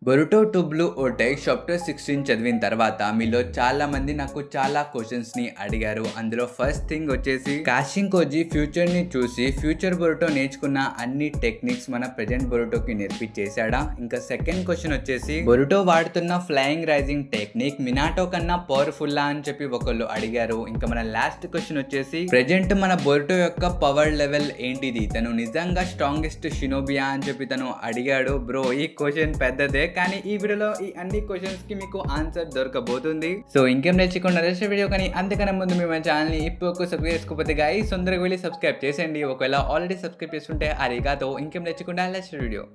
Boruto to blue ఓటెక్ chapter 16 చదివిన తర్వాత మీలో చాలా మంది నాకు చాలా క్వశ్చన్స్ ని అడిగారు. అందులో ఫస్ట్ థింగ్ వచ్చేసి కాషింగ్ కోజీ ఫ్యూచర్ ని చూసి ఫ్యూచర్ బొరుటో నేర్చుకున్న అన్ని టెక్నిక్స్ మన ప్రెజెంట్ బొరుటోకి నేర్పించేశాడా? ఇంకా సెకండ్ క్వశ్చన్ వచ్చేసి బొరుటో వాడుతున్న ఫ్లయింగ్ రైజింగ్ టెక్నిక్ మినాటో కన్నా పవర్ఫుల్ అని చెప్పి ఒకళ్ళు అడిగారు. ఇంకా మన లాస్ట్ క్వశ్చన్ వచ్చేసి ప్రెజెంట్ మన బొరుటో యొక్క పవర్ లెవెల్ ఏంటిది, తను నిజంగా స్ట్రాంగెస్ట్ షినోబియా అని చెప్పి తను అడిగాడు. బ్రో ఈ క్వశ్చన్ పెద్దదే, కానీ ఈ వీడియోలో ఈ అన్ని క్వశ్చన్స్ కి మీకు ఆన్సర్ దొరకబోతుంది. సో ఇంకేం నేర్చుకున్న నెక్స్ట్ వీడియో, కానీ అంతకన్నా ముందు మీ మన ఛానల్ ని ఇప్పుడు సబ్స్క్రైబ్ చేసుకోకపోతే గాయ్స్ తొందరగా వెళ్ళి సబ్స్క్రైబ్ చేసేయండి. ఒకవేళ ఆల్రెడీ సబ్స్క్రైబ్ చేసుకుంటే అరిగాతో. ఇంకేం నేర్చుకుంటే నెక్స్ట్ వీడియో.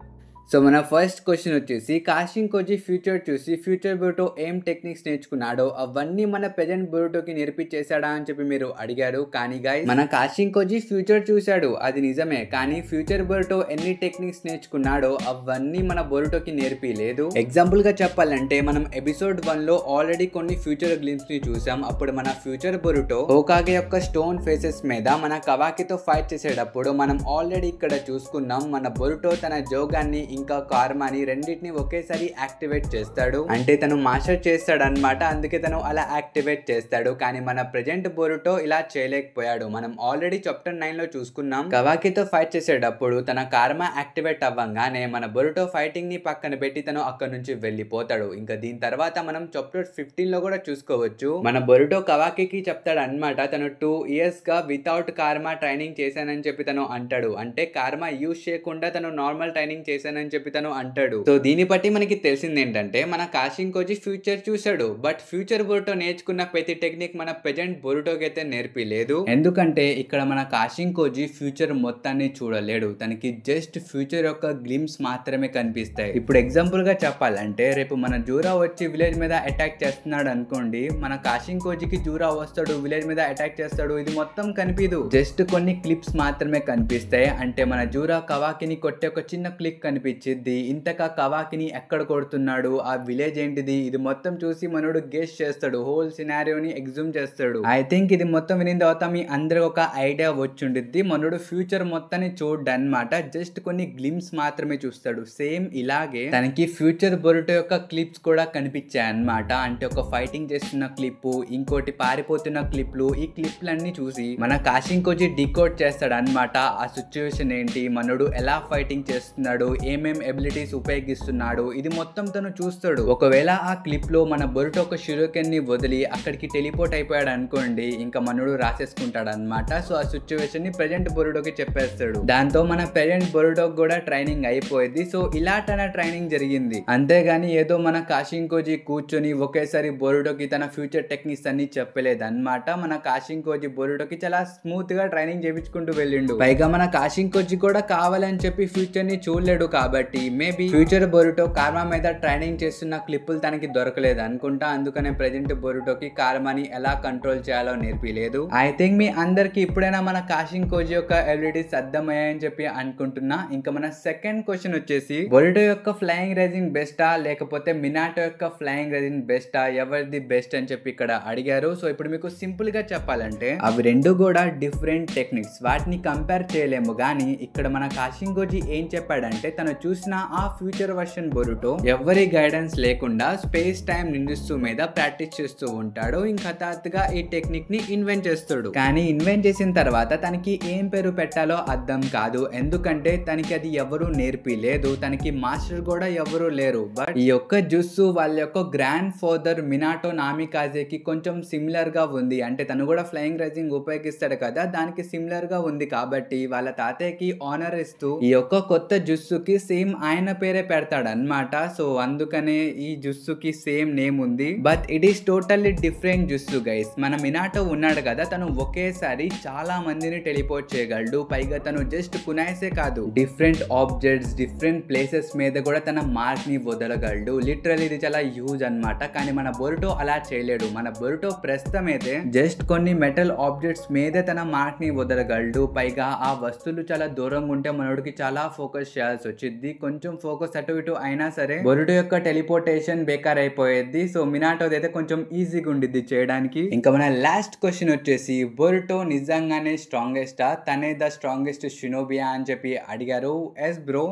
సో మన ఫస్ట్ క్వశ్చన్ వచ్చేసి కాషింగ్ కోజీ ఫ్యూచర్ చూసి ఫ్యూచర్ బొరుటో ఏం టెక్నిక్స్ నేర్చుకున్నాడో అవన్నీ మన ప్రెజెంట్ బొరుటోకి నేర్పించేశాడా అని చెప్పి మీరు అడిగారు. కానీ గైస్ మన కాషింగ్ కోజీ ఫ్యూచర్ చూశాడు, అది నిజమే. కానీ ఫ్యూచర్ బొరుటో ఎన్ని టెక్నిక్స్ నేర్చుకున్నాడో అవన్నీ మన బొరుటోకి నేర్పిలేదు. ఎగ్జాంపుల్ గా చెప్పాలంటే మనం ఎపిసోడ్ 1 లో ఆల్రెడీ కొన్ని ఫ్యూచర్ గ్లిమ్స్ ని చూసాం. అప్పుడు మన ఫ్యూచర్ బొరుటో హోకాగే యొక్క స్టోన్ ఫేసెస్ మీద మన కవాకితో ఫైట్ చేసేటప్పుడు మనం ఆల్రెడీ ఇక్కడ చూసుకున్నాం. మన బొరుటో తన జోగాన్ని ఇంకా కార్మాని రెండింటిని ఒకేసారి యాక్టివేట్ చేస్తాడు, అంటే తను మాస్టర్ చేస్తాడు అనమాట. అందుకే తను అలా యాక్టివేట్ చేస్తాడు. కానీ మన ప్రెజెంట్ బొరుటో ఇలా చేయలేకపోయాడు. మనం ఆల్రెడీ చాప్టర్ 9 లో చూసుకున్నాం. కవాకితో ఫైట్ చేసేటప్పుడు తన కార్మా యాక్టివేట్ అవ్వగానే మన బొరుటో ఫైటింగ్ ని పక్కన పెట్టి తను అక్కడ నుంచి వెళ్ళిపోతాడు. ఇంకా దీని తర్వాత మనం చాప్టర్ 15 లో కూడా చూసుకోవచ్చు. మన బొరుటో కవాకికి చెప్తాడు అనమాట, తను 2 years గా వితౌట్ కార్మా ట్రైనింగ్ చేశానని చెప్పి తను అంటాడు. అంటే కార్మా యూజ్ చేయకుండా తను నార్మల్ ట్రైనింగ్ చేశానని చెప్పి తను అంటాడు. సో దీన్ని బట్టి మనకి తెలిసింది ఏంటంటే మన కాషింగ్ కోజీ ఫ్యూచర్ చూశాడు, బట్ ఫ్యూచర్ బొరుటో నేర్చుకున్న ప్రతి టెక్నిక్ మన ప్రెజెంట్ బొరుటోకి అయితే నేర్పిలేదు. ఎందుకంటే ఇక్కడ మన కాషింగ్ కోజీ ఫ్యూచర్ మొత్తాన్ని చూడలేడు, తనకి జస్ట్ ఫ్యూచర్ యొక్క గ్లిమ్స్ మాత్రమే కనిపిస్తాయి. ఇప్పుడు ఎగ్జాంపుల్ గా చెప్పాలంటే రేపు మన జూరా వచ్చి విలేజ్ మీద అటాక్ చేస్తున్నాడు అనుకోండి, మన కాషింగ్ కోజీకి జూరా వస్తాడు, విలేజ్ మీద అటాక్ చేస్తాడు, ఇది మొత్తం కనిపించదు. జస్ట్ కొన్ని క్లిప్స్ మాత్రమే కనిపిస్తాయి. అంటే మన జూరా కవాకిని కొట్టే ఒక చిన్న క్లిక్ కనిపించింది, ఇంతకా కవాకిని ఎక్కడ కొడుతున్నాడు, ఆ విలేజ్ ఏంటిది, ఇది మొత్తం చూసి మనోడు గెస్ చేస్తాడు, హోల్ సినారియోని ఎగ్జూమ్ చేస్తాడు. ఐ థింక్ ఇది మొత్తం వినిన తర్వాత మీ అందరికి ఒక ఐడియా వచ్చుండిద్ది. మనోడు ఫ్యూచర్ మొత్తాన్ని చూడ్డు అనమాట, జస్ట్ కొన్ని గ్లిమ్స్ మాత్రమే చూస్తాడు. సేమ్ ఇలాగే తనకి ఫ్యూచర్ బొరుటో యొక్క క్లిప్స్ కూడా కనిపించాయి అనమాట. అంటే ఒక ఫైటింగ్ చేస్తున్న క్లిప్, ఇంకోటి పారిపోతున్న క్లిప్లు, ఈ క్లిప్లన్నీ చూసి మన కాషింగ్ కోజీ డికోడ్ చేస్తాడు అనమాట. ఆ సిచ్యువేషన్ ఏంటి, మనోడు ఎలా ఫైటింగ్ చేస్తున్నాడు, ఏమేం ఎబిలిటీస్ ఉపయోగిస్తున్నాడు, ఇది మొత్తం తను చూస్తాడు. ఒకవేళ ఆ క్లిప్ లో మన బొరుటో ఒక షురోకెన్ ని వదిలి అక్కడికి టెలిపోర్ట్ అయిపోయాడు అనుకోండి, ఇంకా మనోడు రాసేసుకుంటాడు అనమాట. సో ఆ సిచ్యువేషన్ ని ప్రెజెంట్ బొరుటోకి చెప్పేస్తాడు. దాంతో మన ప్రెజెంట్ బొరుటోకి కూడా ట్రైనింగ్ అయిపోయింది. సో ఇలా తన ట్రైనింగ్ జరిగింది. అంతేగాని ఏదో మన కాషింగ్ కోజీ కూర్చొని ఒకేసారి బొరుటోకి తన ఫ్యూచర్ టెక్నిక్స్ అన్ని చెప్పలేదు అనమాట. మన కాషింగ్ కోజీ బొరుటోకి చాలా స్మూత్ గా ట్రైనింగ్ చేయించుకుంటూ వెళ్ళిండు. పైగా మన కాషింగ్ కోజీ కూడా కావాలని చెప్పి ఫ్యూచర్ ని చూడలేడు కాబట్టి మేబీ ఫ్యూచర్ బొరుటో కార్మా మీద ట్రైనింగ్ చేస్తున్న క్లిప్పులు తనకి దొరకలేదు అనుకుంటా. అందుకనే ప్రెజెంట్ బొరుటోకి కార్మాని ఎలా కంట్రోల్ చేయాలో నేర్పిలేదు. ఐ థింక్ మీ అందరికి ఇప్పుడైనా మన కాషింగ్ కోజీ యొక్క ఎబిలిటీస్ అర్థమయ్యాయని చెప్పి అనుకుంటున్నా. ఇంకా మన సెకండ్ క్వశ్చన్ వచ్చేసి బొరుటో యొక్క ఫ్లయింగ్ రైజింగ్ బెస్టా లేకపోతే మినాటో యొక్క ఫ్లయింగ్ రైజింగ్ బెస్టా, ఎవరిది బెస్ట్ అని చెప్పి ఇక్కడ అడిగారు. సో ఇప్పుడు మీకు సింపుల్ గా చెప్పాలంటే అవి రెండు కూడా డిఫరెంట్ టెక్నిక్స్, వాటిని కంపేర్ చేయలేము. కానీ ఇక్కడ మన కాషింగ్ కోజీ ఏం చెప్పాడంటే తను చూసిన ఆ ఫ్యూచర్ వర్షన్ బొరుటో ఎవరి గైడెన్స్ లేకుండా స్పేస్ టైం నిందిస్తూ మీద ప్రాక్టీస్ చేస్తూ ఉంటాడు. ఇంకా హఠాత్తుగా ఈ టెక్నిక్ ని ఇన్వెంట్ చేస్తాడు. కానీ ఇన్వెంట్ చేసిన తర్వాత తనకి ఏం పేరు పెట్టాలో అర్థం కాదు, ఎందుకంటే తనకి అది ఎవరు నేర్పిలేదు, తనకి మాస్టర్ కూడా ఎవరు లేరు. బట్ ఈ యొక్క జుస్సు వాళ్ళ యొక్క గ్రాండ్ ఫాదర్ మినాటో నామికాజేకి కొంచెం సిమిలర్ గా ఉంది. అంటే తను కూడా ఫ్లయింగ్ రైజింగ్ ఉపయోగిస్తాడు కదా, దానికి సిమిలర్ గా ఉంది. కాబట్టి వాళ్ళ తాతయ్యకి ఆనర్ ఇస్తూ ఈ యొక్క కొత్త జుస్సుకి సేమ్ ఆయన పేరే పెడతాడు అనమాట. సో అందుకనే ఈ జుస్సుకి సేమ్ నేమ్ ఉంది, but it is totally different జుస్సు గైస్. మన మినాటో ఉన్నాడు కదా, తను ఒకేసారి చాలా మందిని టెలిపోర్ట్ చేయగలడు. పైగా తను జస్ట్ కునాయిసే కాదు, డిఫరెంట్ ఆబ్జెక్ట్స్ డిఫరెంట్ ప్లేసెస్ మీద కూడా తన మార్క్ ని వదలగలడు. లిటరల్లీ ఇది చాలా యూజ్ అనమాట. కానీ మన బొరుటో అలా చేయలేడు. మన బొరుటో ప్రస్తుతం అయితే జస్ట్ కొన్ని మెటల్ ఆబ్జెక్ట్స్ మీదే తన మార్క్ ని వదలగలడు. పైగా ఆ వస్తువులు చాలా దూరంగా ఉంటే మనోడికి చాలా ఫోకస్ చేయాల్సి వచ్చింది. వచ్చింది. కొంచెం ఫోకస్ అటు ఇటు అయినా సరే బొరుటో యొక్క టెలిపోర్టేషన్ బేకార్ అయిపోయేది. సో మినాటోది అయితే కొంచెం ఈజీగా ఉండిద్ది చేయడానికి. ఇంకా మన లాస్ట్ క్వశ్చన్ వచ్చేసి బొరుటో నిజంగానే స్ట్రాంగెస్టా, తనే ద స్ట్రాంగెస్ట్ షినోబియా అని చెప్పి అడిగారు. ఎస్ బ్రో,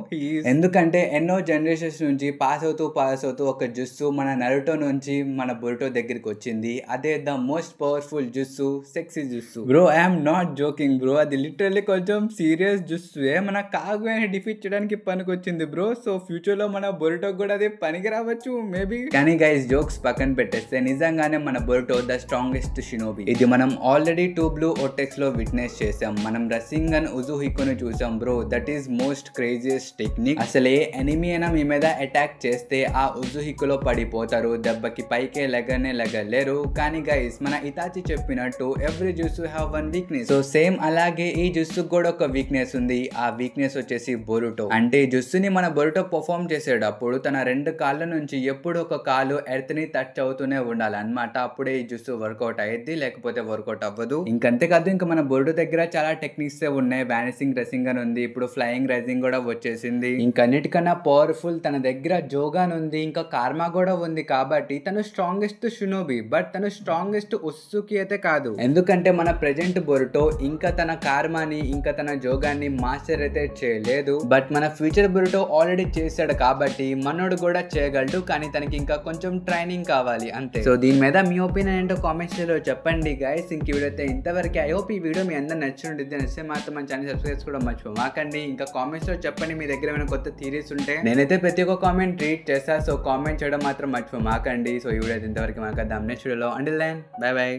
ఎందుకంటే ఎన్నో జనరేషన్స్ నుంచి పాస్ అవుతూ ఒక జుస్సు మన నరుటో నుంచి మన బొరుటో దగ్గరికి వచ్చింది. అదే the most powerful juice, sexy juice. Bro I'm not joking bro, అది లిటరల్లీ కొంచెం సీరియస్ జుస్సువే. మన కాగుయాని డిఫీట్ చేయడానికి పనికొచ్చింది బ్రో. సో ఫ్యూచర్ లో మన బొరుటో కూడా అది పనికి రావచ్చు మేబీ. కానీ గైస్ జోక్స్ పక్కన పెట్టేస్తే నిజంగానే మన బొరుటో ద స్ట్రాంగెస్ట్ షినోబి. ఇది మనం ఆల్రెడీ 2 Blue Vortex లో విట్నెస్ చేసాం. మనం రసింగన్ ఉజుహికోని చూసాం bro. That is most craziest technique. అసలే ఎనిమీ అయినా మీ మీద అటాక్ చేస్తే ఆ ఉజుహికోలో పడిపోతారు. దెబ్బకి పైకే లెగలేరు. కానీ గైస్ మన ఇతాచి చెప్పినట్టు ఎవ్రీ జుస్సు have one weakness. So same అలాగే ఈ జుస్సు కూడా ఒక వీక్నెస్ ఉంది. ఆ వీక్నెస్ వచ్చేసి బొరుటో. అంటే ఈ జుస్సుని మన బొరుటో పర్ఫామ్ చేసేటప్పుడు తన 2 కాళ్ళ నుంచి ఎప్పుడు ఒక కాలు ఎర్త్ ని టచ్ అవుతూనే ఉండాలి అన్నమాట. అప్పుడే ఈ జుస్సు వర్కౌట్ అయ్యిద్ది, లేకపోతే వర్కౌట్ అవ్వదు. ఇంకంతేకాదు ఇంకా మన బొరుటో దగ్గర చాలా టెక్నిక్స్ ఉన్నాయి. వానిసింగ్ రెసింగ్ అని ఉంది, ఇప్పుడు ఫ్లయింగ్ రెసింగ్ కూడా వచ్చేసింది. ఇంకన్నిటికన్నా పవర్ఫుల్ తన దగ్గర జోగాన్ ఉంది, ఇంకా కార్మా కూడా ఉంది. కాబట్టి తను స్ట్రాంగెస్ట్ షినోబి. బట్ తను స్ట్రాంగెస్ట్ ఉస్సుకి అయితే కాదు. ఎందుకంటే మన ప్రెజెంట్ బొరుటో ఇంకా తన కార్మాని ఇంకా తన జోగాన్ని మాస్టర్ అయితే చేయలేదు. బట్ మన ఫ్యూచర్ బొరుటో ఆల్రెడీ చేశాడు కాబట్టి మనోడు కూడా చేయగలడు. కానీ తనకి ఇంకా కొంచెం ట్రైనింగ్ కావాలి అంతే. సో దీని మీద మీ ఒపీనియన్ ఏంటో కామెంట్స్ లో చెప్పండి గైస్. ఇంక వీడియో అయితే ఇంతవరకు. ఐ హోప్ ఈ వీడియో మీ అందరూ నచ్చుంటుంది. నచ్చితే మాత్రం మన ఛానల్ సబ్స్క్రైబ్ కూడా మర్చిపోమాకండి. ఇంకా కామెంట్స్ లో చెప్పండి మీ దగ్గర ఏమైనా కొత్త థీరీస్ ఉంటే. నేనైతే ప్రతి ఒక్క కామెంట్ రీడ్ చేస్తా. సో కామెంట్ చేయడం మాత్రం మర్చిపోమాకండి. సో ఈ వీడియో అయితే ఇంతవరకు మాకు నెక్స్ట్ వీడియోలో. Until then bye by.